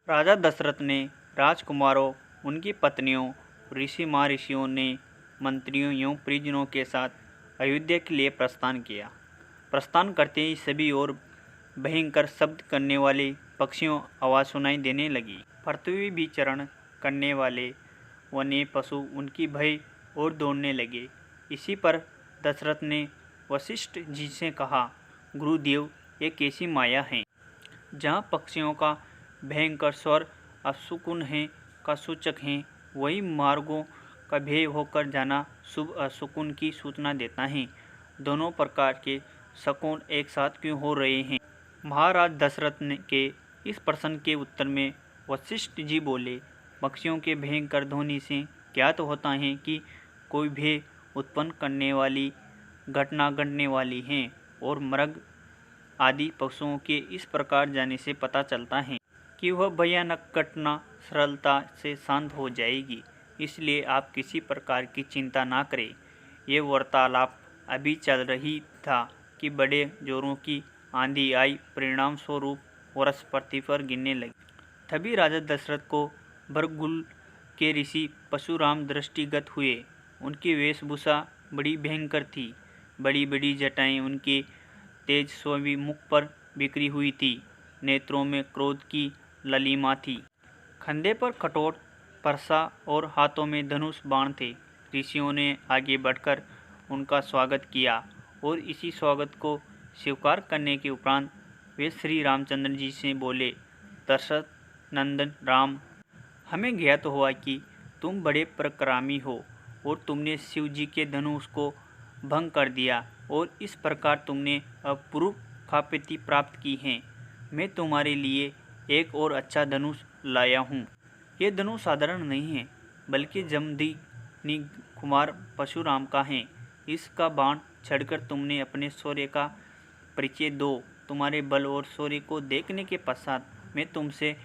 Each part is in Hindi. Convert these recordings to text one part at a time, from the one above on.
राजा दशरथ ने राजकुमारों, उनकी पत्नियों, ऋषि महर्षियों ने मंत्रियों एवं परिजनों के साथ अयोध्या के लिए प्रस्थान किया। प्रस्थान करते ही सभी ओर भयंकर शब्द करने वाले पक्षियों आवाज़ सुनाई देने लगी। पृथ्वी भी चरण करने वाले वन्य पशु उनकी भय और दौड़ने लगे। इसी पर दशरथ ने वशिष्ठ जी से कहा, गुरुदेव, ये कैसी माया है, जहाँ पक्षियों का भयंकर स्वर अपशकुन है का सूचक है, वही मार्गों का भय होकर जाना शुभ अशकुन की सूचना देता है। दोनों प्रकार के शकुन एक साथ क्यों हो रहे हैं? महाराज दशरथ के इस प्रश्न के उत्तर में वशिष्ठ जी बोले, पक्षियों के भयंकर ध्वनि से ज्ञात होता है कि कोई भय उत्पन्न करने वाली घटना घटने वाली है, और मृग आदि पशुओं के इस प्रकार जाने से पता चलता है कि वह भयानक घटना सरलता से शांत हो जाएगी। इसलिए आप किसी प्रकार की चिंता ना करें। ये वार्तालाप अभी चल रही था कि बड़े जोरों की आंधी आई, परिणाम स्वरूप वर्ष पृथ्वी पर गिरने लगी। तभी राजा दशरथ को भरगुल के ऋषि परशुराम दृष्टिगत हुए। उनकी वेशभूषा बड़ी भयंकर थी। बड़ी बड़ी जटाएं उनके तेजस्वी मुख पर बिखरी हुई थी। नेत्रों में क्रोध की ललिमा थी। कंधे पर कठोर परसा और हाथों में धनुष बाण थे। ऋषियों ने आगे बढ़कर उनका स्वागत किया, और इसी स्वागत को स्वीकार करने के उपरांत वे श्री रामचंद्र जी से बोले, दशरथ नंदन राम, हमें ज्ञात हुआ कि तुम बड़े पराक्रमी हो, और तुमने शिव जी के धनुष को भंग कर दिया, और इस प्रकार तुमने अपूर्व ख्याति प्राप्त की है। मैं तुम्हारे लिए एक और अच्छा धनुष लाया हूँ। ये धनुष साधारण नहीं है, बल्कि जमदग्नि कुमार परशुराम का है। इसका बाण छड़कर तुमने अपने शौर्य का परिचय दो। तुम्हारे बल और शौर्य को देखने के पश्चात मैं तुमसे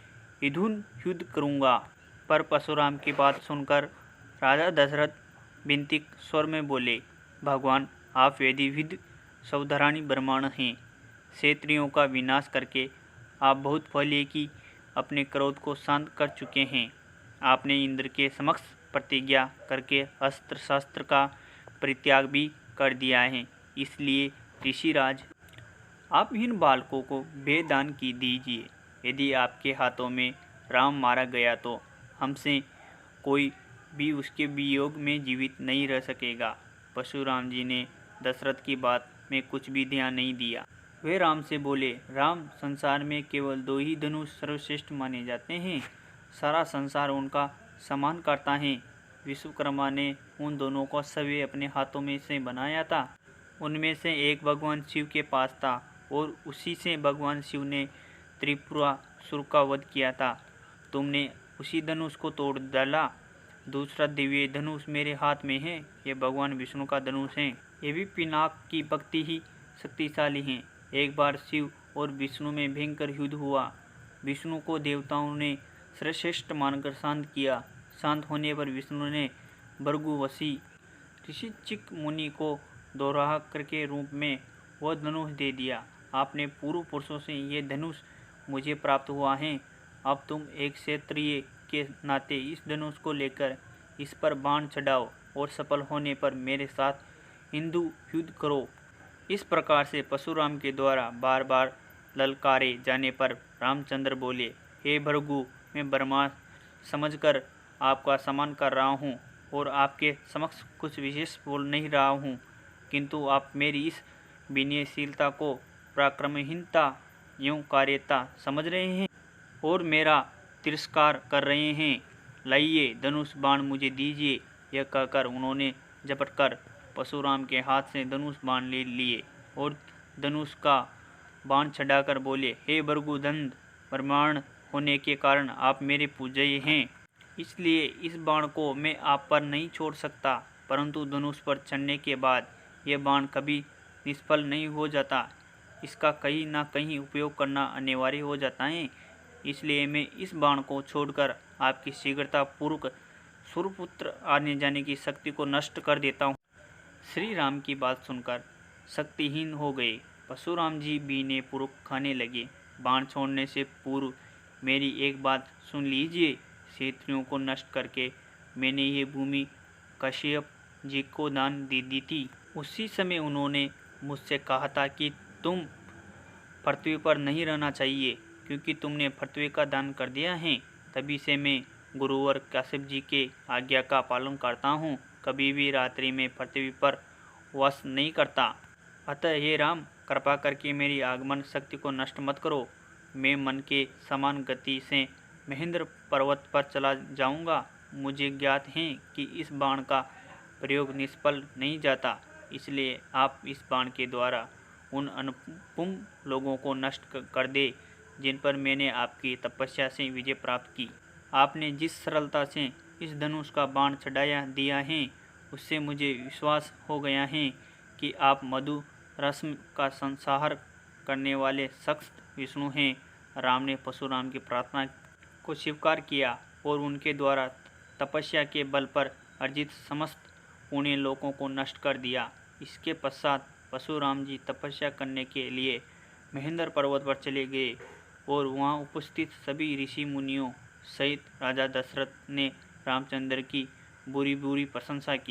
युद्ध करूँगा। पर परशुराम की बात सुनकर राजा दशरथ विनती स्वर में बोले, भगवान, आप विधि सौधरानी ब्रह्मांड हैं। क्षत्रियों का विनाश करके आप बहुत पहले की अपने क्रोध को शांत कर चुके हैं। आपने इंद्र के समक्ष प्रतिज्ञा करके अस्त्र शस्त्र का परित्याग भी कर दिया है। इसलिए ऋषिराज, आप इन बालकों को वेदान की दीजिए। यदि आपके हाथों में राम मारा गया तो हमसे कोई भी उसके वियोग में जीवित नहीं रह सकेगा। परशुराम जी ने दशरथ की बात में कुछ भी ध्यान नहीं दिया। वे राम से बोले, राम, संसार में केवल 2 ही धनुष सर्वश्रेष्ठ माने जाते हैं। सारा संसार उनका सम्मान करता है। विश्वकर्मा ने उन दोनों को सभी अपने हाथों में से बनाया था। उनमें से एक भगवान शिव के पास था, और उसी से भगवान शिव ने त्रिपुरासुर का वध किया था। तुमने उसी धनुष को तोड़ डाला। दूसरा दिव्य धनुष मेरे हाथ में है। ये भगवान विष्णु का धनुष है। ये भी पिनाक की भक्ति ही शक्तिशाली है। एक बार शिव और विष्णु में भयंकर युद्ध हुआ। विष्णु को देवताओं ने सर्वश्रेष्ठ मानकर शांत किया। शांत होने पर विष्णु ने भृगुवंशी ऋषि चिक मुनि को दोराह करके रूप में वह धनुष दे दिया। आपने पूर्व पुरुषों से ये धनुष मुझे प्राप्त हुआ है। अब तुम एक क्षत्रिय के नाते इस धनुष को लेकर इस पर बाण चढ़ाओ, और सफल होने पर मेरे साथ युद्ध करो। इस प्रकार से परशुराम के द्वारा बार बार ललकारे जाने पर रामचंद्र बोले, हे भृगु, मैं ब्रह्मा समझकर आपका सम्मान कर रहा हूँ, और आपके समक्ष कुछ विशेष बोल नहीं रहा हूँ, किंतु आप मेरी इस विनयशीलता को पराक्रमहीनता एवं कार्यता समझ रहे हैं और मेरा तिरस्कार कर रहे हैं। लाइए, धनुष बाण मुझे दीजिए। यह कहकर उन्होंने झपटकर परशुराम के हाथ से धनुष बाण ले लिए, और धनुष का बाण चढ़ाकर बोले, हे भृगुनंदन, ब्रह्मांड होने के कारण आप मेरे पूज्य हैं। इसलिए इस बाण को मैं आप पर नहीं छोड़ सकता, परंतु धनुष पर चढ़ने के बाद यह बाण कभी निष्फल नहीं हो जाता। इसका कहीं ना कहीं उपयोग करना अनिवार्य हो जाता है। इसलिए मैं इस बाण को छोड़कर आपकी शीघ्रतापूर्वक सूर्यपुत्र आने जाने की शक्ति को नष्ट कर देता हूँ। श्री राम की बात सुनकर शक्तिहीन हो गए। परशुराम जी बीने पूर्वक खाने लगे। बाण छोड़ने से पूर्व मेरी एक बात सुन लीजिए। क्षेत्रियों को नष्ट करके मैंने ये भूमि कश्यप जी को दान दे दी थी। उसी समय उन्होंने मुझसे कहा था कि तुम पृथ्वी पर नहीं रहना चाहिए, क्योंकि तुमने पृथ्वी का दान कर दिया है। तभी से मैं गुरुवर कश्यप जी के आज्ञा का पालन करता हूँ, कभी भी रात्रि में पृथ्वी पर वास नहीं करता। अतः हे राम, कृपा करके मेरी आगमन शक्ति को नष्ट मत करो। मैं मन के समान गति से महेंद्र पर्वत पर चला जाऊंगा। मुझे ज्ञात है कि इस बाण का प्रयोग निष्फल नहीं जाता, इसलिए आप इस बाण के द्वारा उन अनुपम लोगों को नष्ट कर दे जिन पर मैंने आपकी तपस्या से विजय प्राप्त की। आपने जिस सरलता से इस धनुष का बाण चढ़ाया दिया है, उससे मुझे विश्वास हो गया है कि आप मधु रश्मि का संहार करने वाले सख्त विष्णु हैं। राम ने परशुराम की प्रार्थना को स्वीकार किया और उनके द्वारा तपस्या के बल पर अर्जित समस्त पुण्य लोकों को नष्ट कर दिया। इसके पश्चात परशुराम जी तपस्या करने के लिए महेंद्र पर्वत पर चले गए और वहां उपस्थित सभी ऋषि मुनियों सहित राजा दशरथ ने रामचंद्र की बुरी बुरी प्रशंसा की।